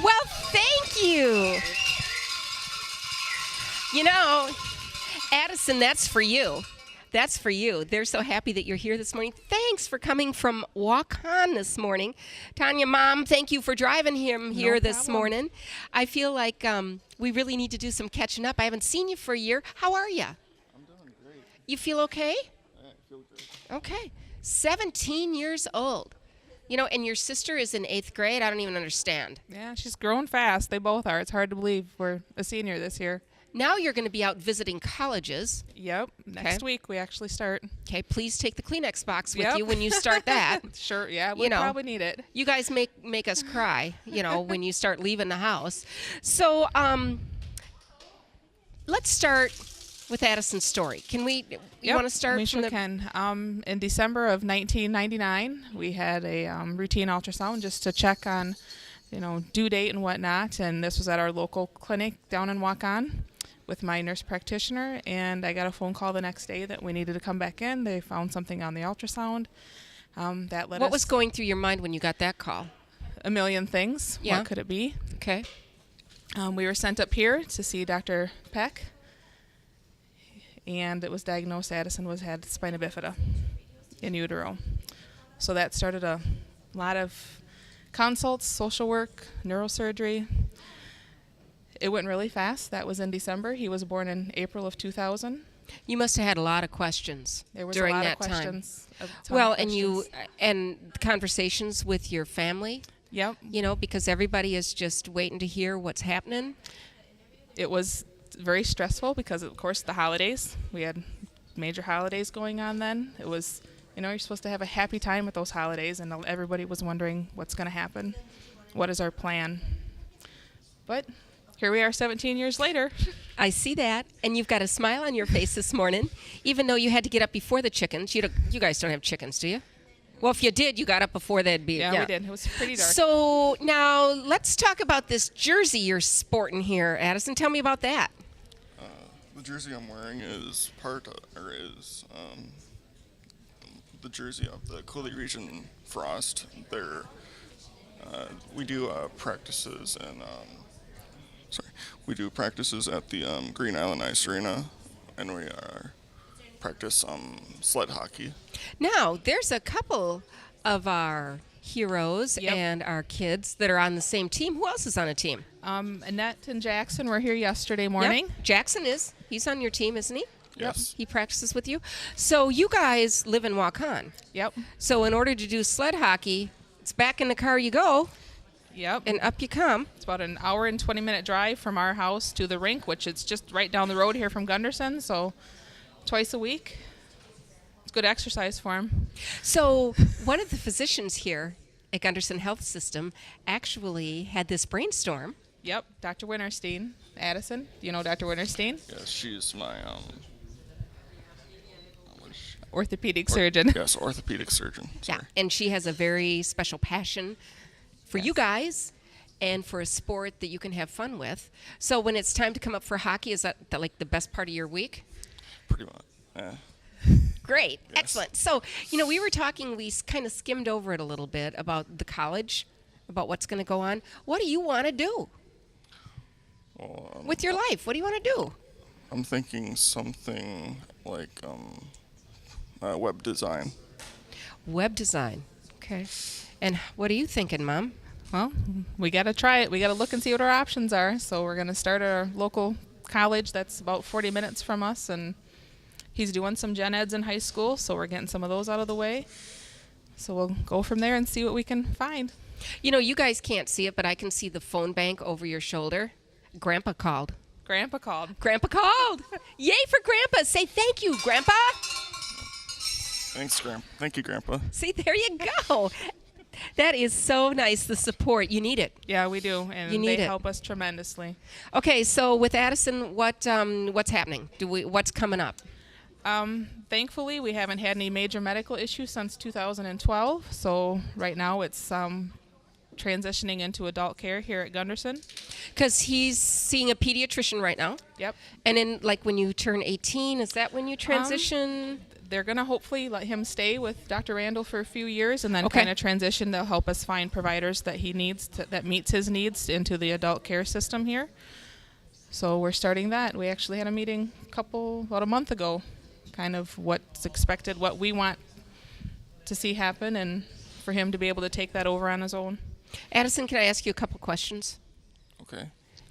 Well, thank you. You know, Addison, that's for you. That's for you. They're so happy that you're here this morning. Thanks for coming from Walk On this morning. Tanya, Mom, thank you for driving him here No this problem. morning. I feel like we really need to do some catching up. I haven't seen you for a year. How are you? I'm doing great. You feel okay? I feel great. Okay. 17 years old. You know, and your sister is in 8th grade. I don't even understand. Yeah, she's growing fast. They both are. It's hard to believe we're a senior this year. Now you're going to be out visiting colleges. Yep. Next week we actually start. Okay, please take the Kleenex box with Yep. you when you start that. Sure. Yeah, we You know. probably need it. You guys make us cry, you know, when you start leaving the house. So let's start with Addison's story. Can we? You want to start We from sure can. In December of 1999, we had a routine ultrasound just to check on, due date and whatnot. And this was at our local clinic down in Waukon with my nurse practitioner. And I got a phone call the next day that we needed to come back in. They found something on the ultrasound. That led What us was going through your mind when you got that call? a million things. Yeah. What could it be? Okay. We were sent up here to see Dr. Peck. And it was diagnosed Addison had spina bifida in utero. So that started a lot of consults, social work, neurosurgery. It went really fast. That was in December. He was born in April of 2000. You must have had a lot of questions There was during a lot that of questions. a ton of time. Well, and you questions. and conversations with your family, Yep. because everybody is just waiting to hear what's happening. It was very stressful because, of course, the holidays. We had major holidays going on then. It was, you're supposed to have a happy time with those holidays, and everybody was wondering what's going to happen. What is our plan? But here we are 17 years later. I see that, and you've got a smile on your face this morning, even though you had to get up before the chickens. You guys don't have chickens, do you? Well, if you did, you got up before they'd be. Yeah, we did. It was pretty dark. So now let's talk about this jersey you're sporting here, Addison. Tell me about that. The jersey I'm wearing is the jersey of the Cooley Region Frost. We do practices and we do practices at the Green Island Ice Arena, and we practice sled hockey. Now, there's a couple of our heroes Yep. and our kids that are on the same team. Who else is on a team? Annette and Jackson were here yesterday morning. Yep. Jackson is. He's on your team, isn't he? Yes. He practices with you. So you guys live in Waukon. Yep. So in order to do sled hockey, it's back in the car you go Yep. and up you come. It's about an hour and 20-minute drive from our house to the rink, which is just right down the road here from Gunderson. So twice a week. It's good exercise for him. So one of the physicians here at Gunderson Health System actually had this brainstorm. Yep, Dr. Winterstein. Addison, you know Dr. Winterstein? Yes, she's my Orthopedic surgeon. Yes, orthopedic surgeon. Sorry. Yeah, and she has a very special passion for you guys and for a sport that you can have fun with. So when it's time to come up for hockey, is that like the best part of your week? Pretty much. Yeah. Great. Yes. Excellent. So, we were talking, we kind of skimmed over it a little bit about the college, about what's going to go on. What do you want to do Well, with your life? What do you want to do? I'm thinking something like web design. Web design. Okay. And what are you thinking, Mom? Well, we got to try it. We got to look and see what our options are. So we're going to start at our local college that's about 40 minutes from us, and he's doing some gen eds in high school, so we're getting some of those out of the way. So we'll go from there and see what we can find. You guys can't see it, but I can see the phone bank over your shoulder. Grandpa called. Grandpa called. Grandpa called. Yay for Grandpa. Say thank you, Grandpa. Thanks, Grandpa. Thank you, Grandpa. See, there you go. That is so nice, the support. You need it. Yeah, we do, and You need they it. help us tremendously. Okay, so with Addison, what's happening? What's coming up? Thankfully, we haven't had any major medical issues since 2012. So right now it's transitioning into adult care here at Gunderson. Because he's seeing a pediatrician right now. Yep. And then, like, when you turn 18, is that when you transition? they're going to hopefully let him stay with Dr. Randall for a few years and then Okay. kind of transition to help us find providers that he needs that meets his needs into the adult care system here. So we're starting that. We actually had a meeting about a month ago, kind of what's expected, what we want to see happen, and for him to be able to take that over on his own. Addison, can I ask you a couple questions? Okay.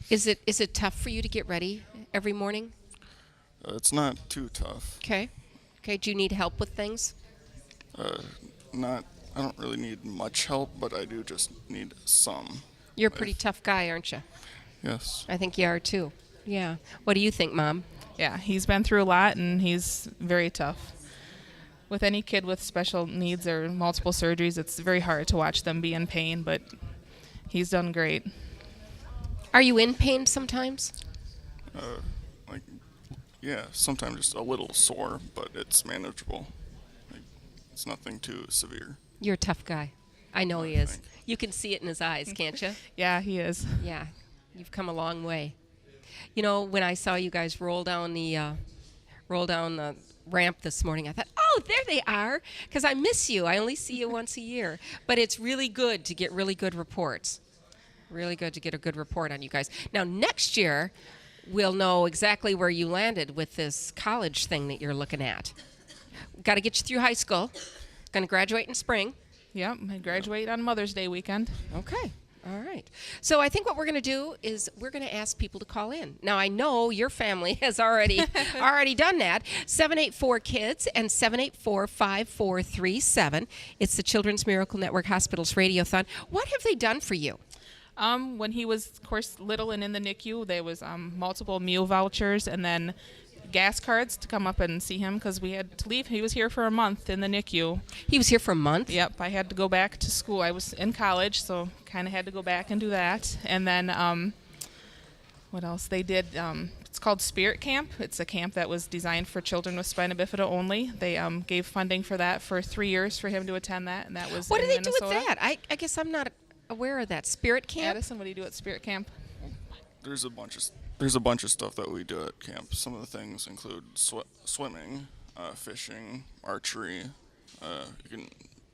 Is it tough for you to get ready every morning? It's not too tough. Okay. Okay. Do you need help with things? I don't really need much help, but I do just need some. You're a pretty tough guy, aren't you? Yes. I think you are too. Yeah. What do you think, Mom? Yeah, he's been through a lot, and he's very tough. With any kid with special needs or multiple surgeries, it's very hard to watch them be in pain, but he's done great. Are you in pain sometimes? Yeah, sometimes just a little sore, but it's manageable. It's nothing too severe. You're a tough guy. I know he is. Thanks. You can see it in his eyes, can't you? Yeah, he is. Yeah. You've come a long way. You know, when I saw you guys roll down the ramp this morning, I thought, oh, there they are, because I miss you. I only see you once a year. But it's really good to get really good reports. Really good to get a good report on you guys. Now, next year, we'll know exactly where you landed with this college thing that you're looking at. Got to get you through high school. Going to graduate in spring. Yep, I graduate on Mother's Day weekend. Okay. All right. So I think what we're going to do is we're going to ask people to call in. Now, I know your family has already done that. 784-KIDS and 784-5437. It's the Children's Miracle Network Hospital's Radiothon. What have they done for you? When he was, of course, little and in the NICU, there was multiple meal vouchers and then gas cards to come up and see him because we had to leave. He was here for a month in the NICU. He was here for a month? Yep, I had to go back to school. I was in college, so kind of had to go back and do that. And then what else? They did, it's called Spirit Camp. It's a camp that was designed for children with spina bifida only. They gave funding for that for 3 years for him to attend that, and that was What in do they Minnesota. do with that? I guess I'm not aware of that. Spirit Camp? Addison, what do you do at Spirit Camp? There's a bunch of stuff that we do at camp. Some of the things include swimming, fishing, archery.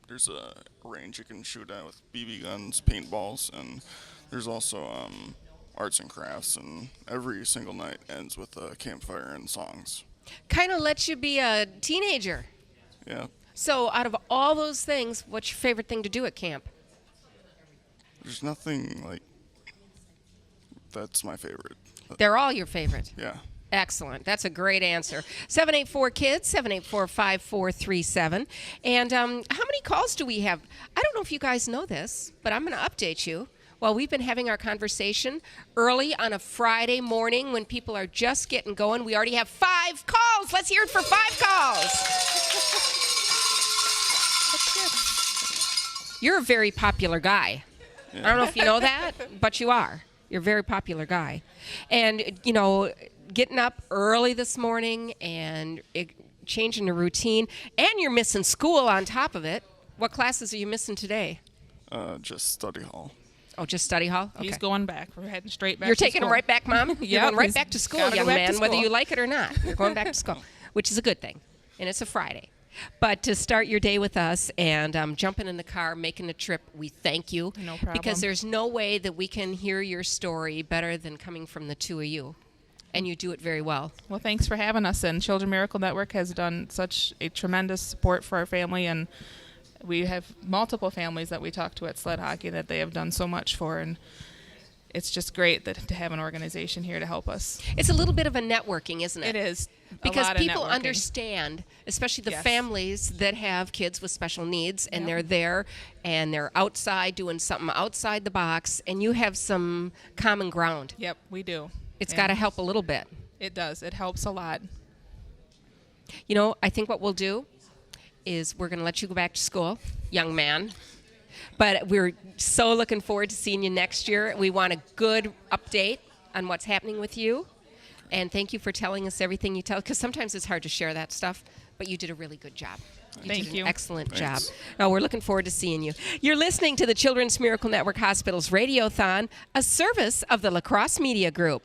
There's a range you can shoot at with BB guns, paintballs, and there's also arts and crafts. And every single night ends with a campfire and songs. Kind of lets you be a teenager. Yeah. So out of all those things, what's your favorite thing to do at camp? There's nothing like that's my favorite. They're all your favorite. Yeah. Excellent. That's a great answer. 784-KIDS, 784-5437. And how many calls do we have? I don't know if you guys know this, but I'm going to update you. Well, we've been having our conversation early on a Friday morning when people are just getting going. We already have 5 calls. Let's hear it for 5 calls. That's good. You're a very popular guy. I don't know if you know that, but you are. You're a very popular guy. And, you know, getting up early this morning and changing the routine, and you're missing school on top of it. What classes are you missing today? Just study hall. Oh, just study hall? Okay. He's going back. We're heading straight back You're to taking school. him right back, Mom? You're Yep, going right he's back to school, gotta go young back to man, whether school. you like it or not. You're going back to school, which is a good thing. And it's a Friday. But to start your day with us and jumping in the car, making the trip, we thank you. No problem. Because there's no way that we can hear your story better than coming from the two of you. And you do it very well. Well, thanks for having us. And Children's Miracle Network has done such a tremendous support for our family. And we have multiple families that we talk to at sled hockey that they have done so much for. And it's just great to have an organization here to help us. It's a little bit of a networking, isn't it? It is. Because a lot people of networking. understand, especially the Yes. families that have kids with special needs, and Yep. they're there and they're outside doing something outside the box, and you have some common ground. Yep, we do. It's And got to help a little bit. It does. It helps a lot. You know, I think what we'll do is we're going to let you go back to school, young man. But we're so looking forward to seeing you next year. We want a good update on what's happening with you. And thank you for telling us everything you tell, because sometimes it's hard to share that stuff, but you did a really good job. Thank did you. An excellent Thanks. job. Oh, we're looking forward to seeing you. You're listening to the Children's Miracle Network Hospital's Radiothon, a service of the La Crosse Media Group.